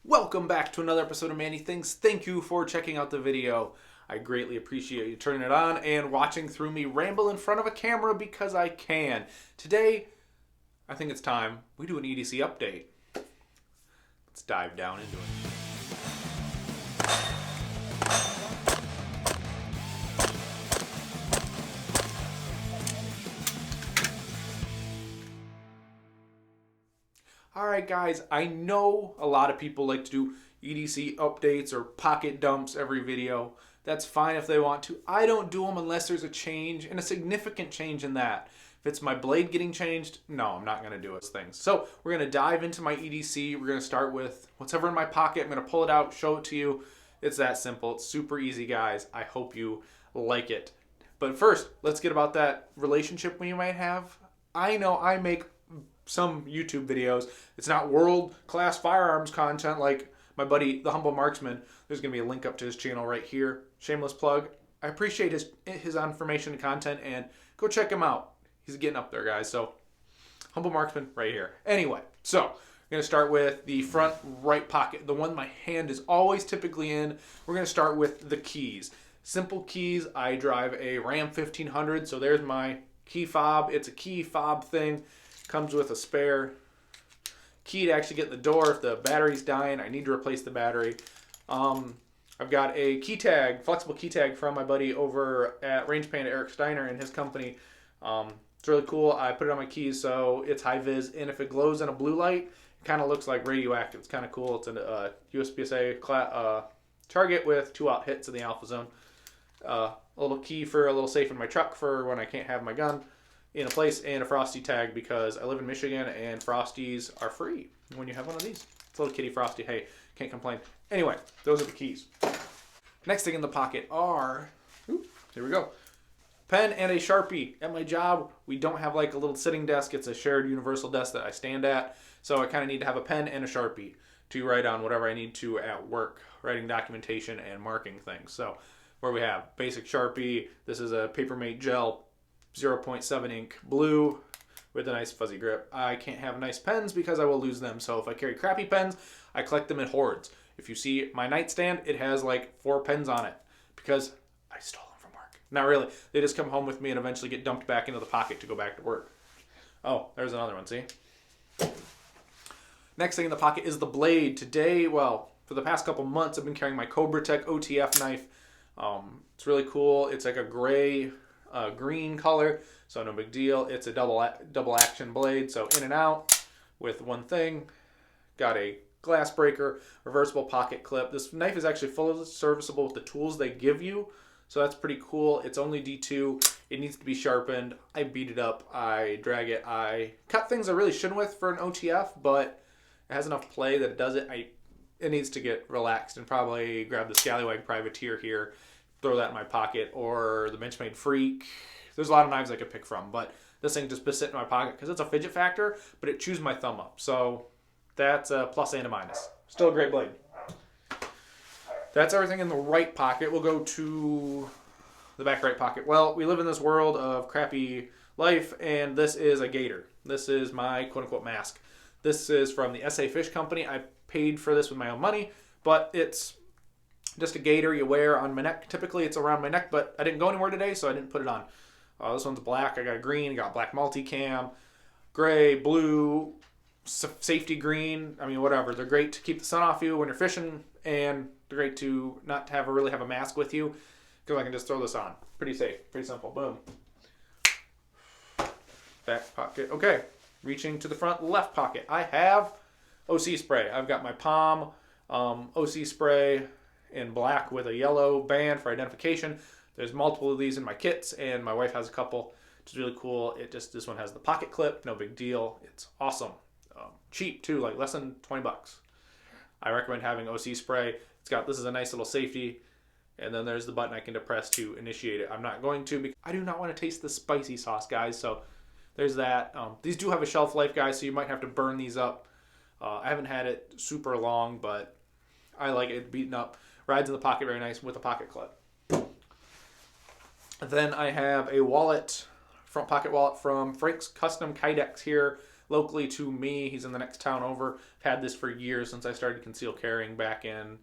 Welcome back to another episode of Manny Things. Thank you for checking out the video. I greatly appreciate you turning it on and watching through me ramble in front of a camera because I can. Today, I think it's time we do an EDC update. Let's dive down into it. Alright guys, I know a lot of people like to do EDC updates or pocket dumps every video. That's fine if they want to. I don't do them unless there's a change, and a significant change in that. If it's my blade getting changed, no, I'm not going to do those things. So we're going to dive into my EDC. We're going to start with what's ever in my pocket. I'm going to pull it out, show it to you. It's that simple. It's super easy, guys. I hope you like it. But first, let's get about that relationship we might have. I know I make some YouTube videos. It's not world-class firearms content like my buddy, the Humble Marksman. There's going to be a link up to his channel right here. Shameless plug. I appreciate his information and content, and go check him out. He's getting up there, guys. So, Humble Marksman right here. Anyway, so we're going to start with the front right pocket, the one my hand is always typically in. We're going to start with the keys. Simple keys. I drive a Ram 1500, so there's my key fob. It's a key fob thing. Comes with a spare key to actually get in the door if the battery's dying. I need to replace the battery. I've got a key tag, flexible key tag from my buddy over at Range Panda, Eric Steiner, and his company. It's really cool. I put it on my keys so it's high vis, and if it glows in a blue light, it kind of looks like radioactive. It's kind of cool. It's a USPSA target with 2-aught hits in the alpha zone. A little key for a little safe in my truck for when I can't have my gun in a place, and a Frosty tag because I live in Michigan and Frosties are free when you have one of these. It's a little kitty Frosty. Hey, can't complain. Anyway, those are the keys. Next thing in the pocket are, here we go, pen and a Sharpie. At my job, we don't have like a little sitting desk. It's a shared universal desk that I stand at. So I kind of need to have a pen and a Sharpie to write on whatever I need to at work, writing documentation and marking things. So where we have basic Sharpie, this is a Papermate gel 0.7 ink blue with a nice fuzzy grip. I can't have nice pens because I will lose them. So if I carry crappy pens, I collect them in hordes. If you see my nightstand, it has like 4 pens on it because I stole them from work. Not really. They just come home with me and eventually get dumped back into the pocket to go back to work. Oh, there's another one, see? Next thing in the pocket is the blade. Today, well, for the past couple months, I've been carrying my Cobra Tech OTF knife. It's really cool. It's like a gray green color, so no big deal. It's a double action blade, so in and out with one thing. Got a glass breaker, reversible pocket clip. This knife is actually fully serviceable with the tools they give you, so that's pretty cool. It's only D2. It needs to be sharpened. I beat it up. I drag it. I cut things I really shouldn't with for an OTF, but it has enough play that it does it. It needs to get relaxed and probably grab the Scallywag Privateer here, throw that in my pocket, or the Benchmade Freak. There's a lot of knives I could pick from, but this thing just sits in my pocket because it's a fidget factor, but it chews my thumb up. So that's a plus and a minus. Still a great blade. That's everything in the right pocket. We'll go to the back right pocket. Well, we live in this world of crappy life, and this is a gator. This is my quote-unquote mask. This is from the SA Fish Company. I paid for this with my own money, but it's just a gator you wear on my neck. Typically, it's around my neck, but I didn't go anywhere today, so I didn't put it on. This one's black. I got a green. I got black multicam, gray, blue, safety green. I mean, whatever. They're great to keep the sun off you when you're fishing, and they're great to not have really have a mask with you because I can just throw this on. Pretty safe. Pretty simple. Boom. Back pocket. Okay. Reaching to the front left pocket. I have OC spray. I've got my Palm OC spray in black with a yellow band for identification. There's multiple of these in my kits, and my wife has a couple, which is really cool. This one has the pocket clip, no big deal. It's awesome. Cheap too, like less than 20 bucks. I recommend having OC spray. This is a nice little safety, and then there's the button I can depress to initiate it. I'm not going to because I do not want to taste the spicy sauce, guys. So there's that. These do have a shelf life, guys, so you might have to burn these up. I haven't had it super long, but I like it beaten up. Rides in the pocket very nice with a pocket clip. Then I have a wallet, front pocket wallet from Frank's Custom Kydex here. locally to me. He's in the next town over. I've had this for years, since I started concealed carrying back in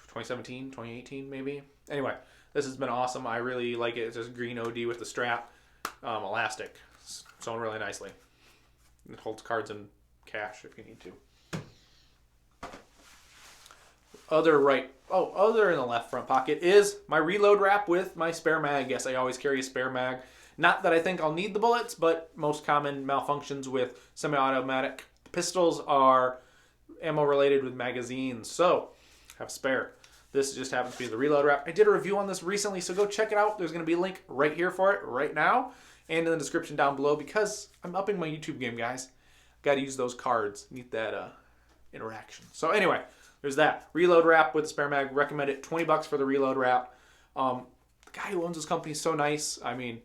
2017, 2018 maybe. Anyway, this has been awesome. I really like it. It's just green OD with the strap, elastic, sewn really nicely. It holds cards and cash if you need to. Other in the left front pocket is my reload wrap with my spare mag. Yes, I always carry a spare mag. Not that I think I'll need the bullets, but most common malfunctions with semi-automatic pistols are ammo related with magazines. So, have a spare. This just happens to be the reload wrap. I did a review on this recently, so go check it out. There's going to be a link right here for it right now and in the description down below, because I'm upping my YouTube game, guys. Got to use those cards. Need that interaction. So anyway, there's that. Reload wrap with the spare mag. Recommend it. $20 for the reload wrap. The guy who owns this company is so nice. I mean,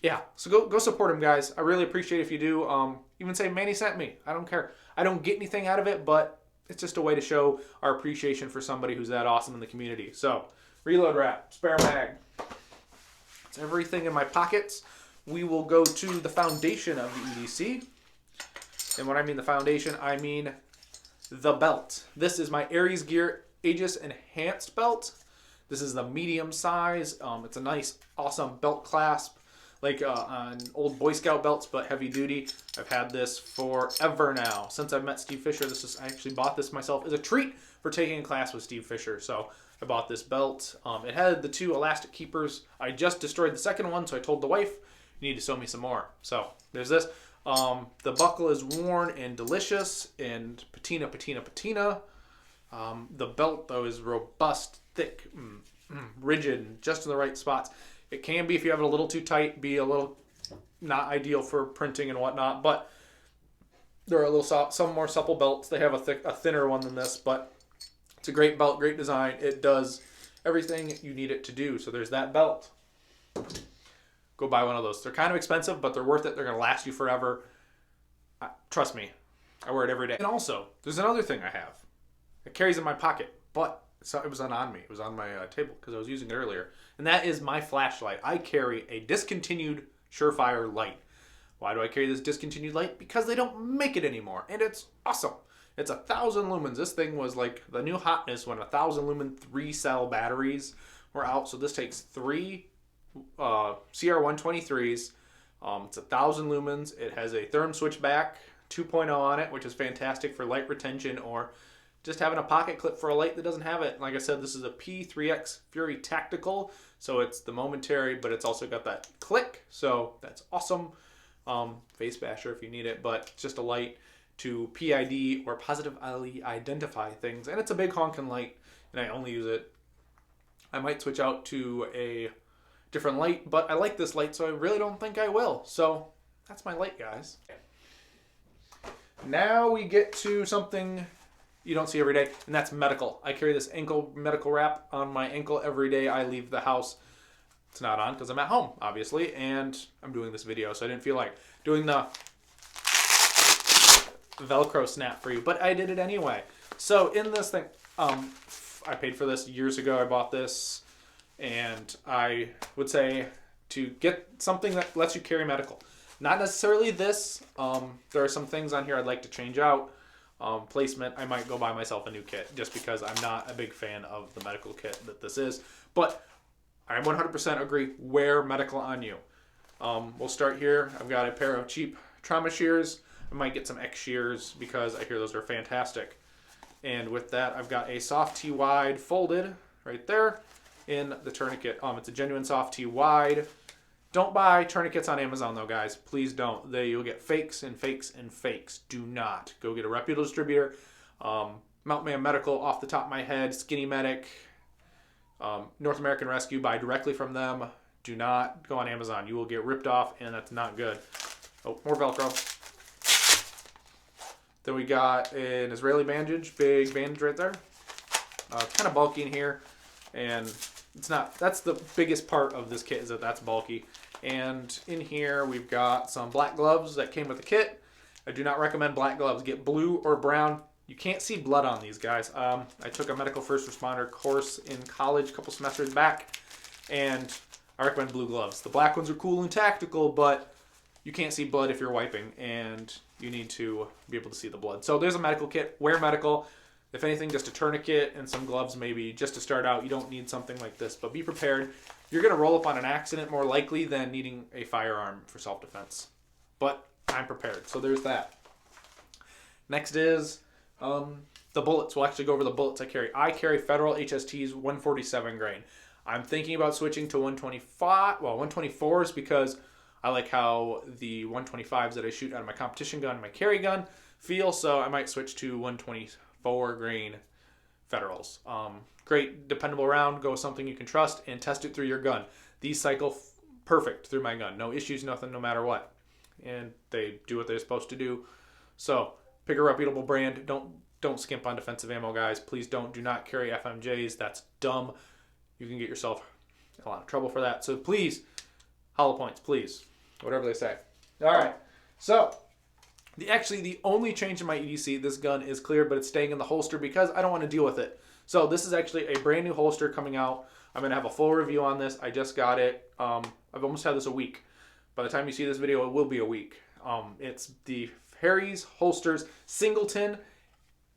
yeah. So go support him, guys. I really appreciate it if you do. Even say Manny sent me. I don't care. I don't get anything out of it, but it's just a way to show our appreciation for somebody who's that awesome in the community. So, reload wrap, spare mag. That's everything in my pockets. We will go to the foundation of the EDC. And when I mean the foundation, I mean the belt. This is my Aries Gear Aegis Enhanced belt. This is the medium size. It's a nice, awesome belt clasp, like on old Boy Scout belts, but heavy duty. I've had this forever now. Since I've met Steve Fisher, I actually bought this myself as a treat for taking a class with Steve Fisher. So I bought this belt. It had the 2 elastic keepers. I just destroyed the second one, so I told the wife, you need to sew me some more. So there's this. The buckle is worn and delicious and patina. The belt, though, is robust, thick, rigid, and just in the right spots. It can be, if you have it a little too tight, be a little not ideal for printing and whatnot, but there are a little some more supple belts. They have a thinner one than this, but it's a great belt, great design. It does everything you need it to do. So there's that belt. Go buy one of those. They're kind of expensive, but they're worth it. They're going to last you forever. Trust me. I wear it every day. And also, there's another thing I have. It carries in my pocket, but it wasn't on me. It was on my table because I was using it earlier. And that is my flashlight. I carry a discontinued Surefire light. Why do I carry this discontinued light? Because they don't make it anymore. And it's awesome. It's 1,000 lumens. This thing was like the new hotness when 1,000 lumen 3-cell batteries were out. So this takes 3 CR123s. It's 1,000 lumens. It has a therm switchback 2.0 on it, which is fantastic for light retention or just having a pocket clip for a light that doesn't have it. Like I said, this is a P3X Fury Tactical, so it's the momentary, but it's also got that click, so that's awesome. Face basher if you need it, but it's just a light to PID or positively identify things, and it's a big honking light, and I only use it. I might switch out to a different light, but I like this light, so I really don't think I will. So that's my light, guys. Now we get to something you don't see every day, and that's medical. I carry this ankle medical wrap on my ankle every day I leave the house. It's not on because I'm at home, obviously, and I'm doing this video, so I didn't feel like doing the Velcro snap for you, but I did it anyway. So in this thing, I paid for this years ago. I bought this, and I would say to get something that lets you carry medical. Not necessarily this. There are some things on here I'd like to change out. Placement, I might go buy myself a new kit just because I'm not a big fan of the medical kit that this is. But I 100% agree, wear medical on you. We'll start here. I've got a pair of cheap trauma shears. I might get some X shears because I hear those are fantastic. And with that, I've got a soft T wide folded right there in the tourniquet. It's a genuine soft T wide. Don't buy tourniquets on Amazon though, guys. Please don't. You'll get fakes and fakes and fakes. Do not. Go get a reputable distributor. Mountman Medical off the top of my head, Skinny Medic, North American Rescue, buy directly from them. Do not go on Amazon. You will get ripped off, and that's not good. Oh, more Velcro. Then we got an Israeli bandage, big bandage right there. Kind of bulky in here, and it's not. That's the biggest part of this kit, is that that's bulky. And in here we've got some black gloves that came with the kit. I do not recommend black gloves. Get blue or brown. You can't see blood on these, guys. I took a medical first responder course in college a couple semesters back, and I recommend blue gloves. The black ones are cool and tactical, but you can't see blood if you're wiping, and you need to be able to see the blood. So there's a medical kit. Wear medical. If anything, just a tourniquet and some gloves maybe just to start out. You don't need something like this, but be prepared. You're going to roll up on an accident more likely than needing a firearm for self-defense. But I'm prepared. So there's that. Next is the bullets. We'll actually go over the bullets I carry. I carry Federal HSTs 147 grain. I'm thinking about switching to 124s because I like how the 125s that I shoot out of my competition gun and my carry gun feel, so I might switch to 124 grain Federals. Great, dependable round. Go with something you can trust and test it through your gun. These cycle perfect through my gun. No issues, nothing, no matter what. And they do what they're supposed to do. So pick a reputable brand. Don't skimp on defensive ammo, guys. Please don't. Do not carry FMJs. That's dumb. You can get yourself a lot of trouble for that. So please, hollow points, please. Whatever they say. All right. So the only change in my EDC, this gun is cleared, but it's staying in the holster because I don't want to deal with it. So this is actually a brand new holster coming out. I'm going to have a full review on this. I just got it. I've almost had this a week. By the time you see this video, it will be a week. It's the Harry's Holsters Singleton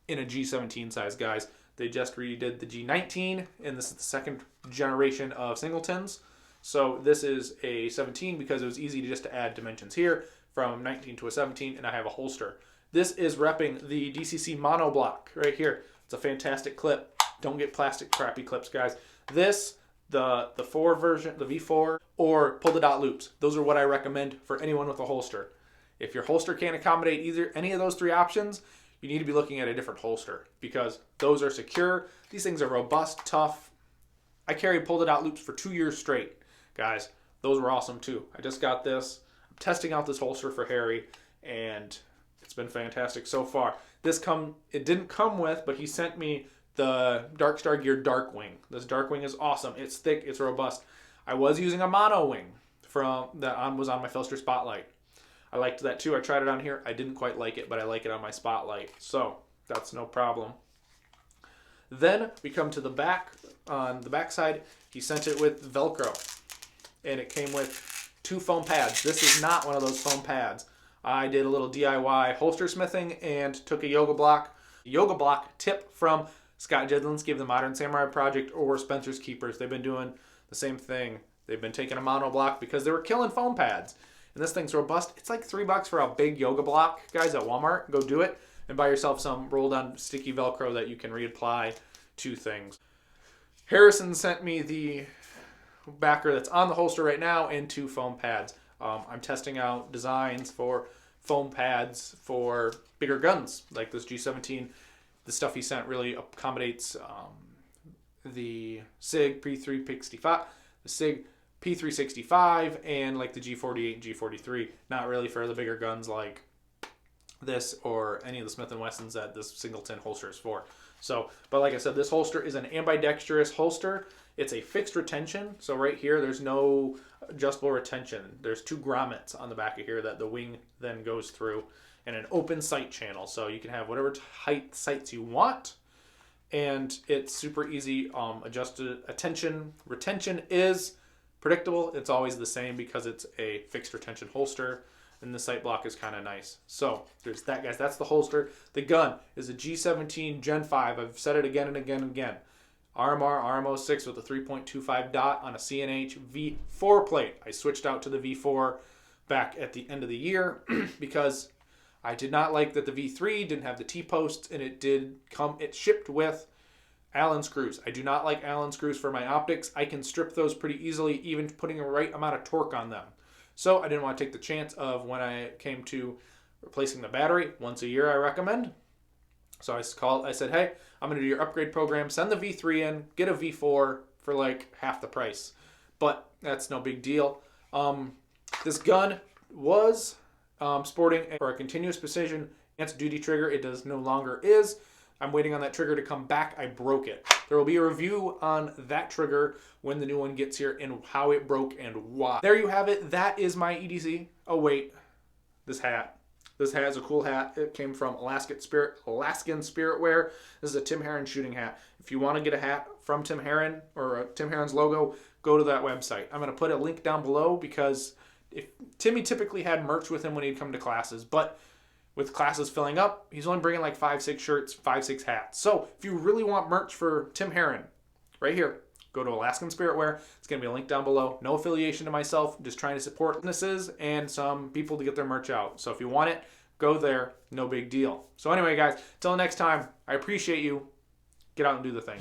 in a G17 size, guys. They just redid the G19, and this is the second generation of Singletons. So this is a 17 because it was easy to just add dimensions here from 19 to a 17, and I have a holster. This is repping the DCC mono block right here. It's a fantastic clip. Don't get plastic crappy clips, guys. This, the 4 version, the V4, or pull the dot loops. Those are what I recommend for anyone with a holster. If your holster can't accommodate any of those 3 options, you need to be looking at a different holster because those are secure. These things are robust, tough. I carried pull the dot loops for 2 years straight, guys. Those were awesome too. I just got this. I'm testing out this holster for Harry, and it's been fantastic so far. It didn't come with, but he sent me the Dark Star Gear Darkwing. This Darkwing is awesome. It's thick, it's robust. I was using a mono wing was on my Filster Spotlight. I liked that too. I tried it on here. I didn't quite like it, but I like it on my Spotlight. So that's no problem. Then we come to the back. On the back side, he sent it with Velcro. And it came with 2 foam pads. This is not one of those foam pads. I did a little DIY holster smithing and took a yoga block. Yoga block tip from Scott Jedlinski of the Modern Samurai Project or Spencer's Keepers. They've been doing the same thing. They've been taking a mono block because they were killing foam pads. And this thing's robust. It's like $3 for a big yoga block. Guys, at Walmart, go do it and buy yourself some rolled on sticky Velcro that you can reapply to things. Harrison sent me the backer that's on the holster right now and 2 foam pads. I'm testing out designs for foam pads for bigger guns like this G17. The stuff he sent really accommodates the SIG P365, the SIG P365, and like the G48 and G43. Not really for the bigger guns like this or any of the Smith & Wessons that this Singleton holster is for. So, but like I said, this holster is an ambidextrous holster. It's a fixed retention. So right here, there's no adjustable retention. There's 2 grommets on the back of here that the wing then goes through, and an open sight channel. So you can have whatever height sights you want. And it's super easy. Adjusted retention is predictable. It's always the same because it's a fixed retention holster. And the sight block is kind of nice. So there's that, guys. That's the holster. The gun is a G17 Gen 5. I've said it again and again and again. RMR RM06 with a 3.25 dot on a CNH V4 plate. I switched out to the V4 back at the end of the year because I did not like that the V3 didn't have the T-posts, and it shipped with Allen screws. I do not like Allen screws for my optics. I can strip those pretty easily, even putting the right amount of torque on them. So I didn't want to take the chance of when I came to replacing the battery. Once a year I recommend. So I said, hey, I'm going to do your upgrade program. Send the V3 in. Get a V4 for like half the price. But that's no big deal. This gun was sporting for a continuous precision advanced duty trigger. It no longer is. I'm waiting on that trigger to come back. I broke it. There will be a review on that trigger when the new one gets here and how it broke and why. There you have it. That is my EDC. Oh wait, this hat. This hat is a cool hat. It came from Alaskan Spirit Wear. This is a Tim Herron shooting hat. If you want to get a hat from Tim Herron or Tim Herron's logo, go to that website. I'm going to put a link down below because Timmy typically had merch with him when he'd come to classes, but with classes filling up, he's only bringing like 5-6 shirts, 5-6 hats. So if you really want merch for Tim Herron, right here, go to Alaskan Spirit Wear. It's going to be a link down below. No affiliation to myself, just trying to support businesses and some people to get their merch out. So if you want it, go there. No big deal. So anyway, guys, till next time, I appreciate you. Get out and do the thing.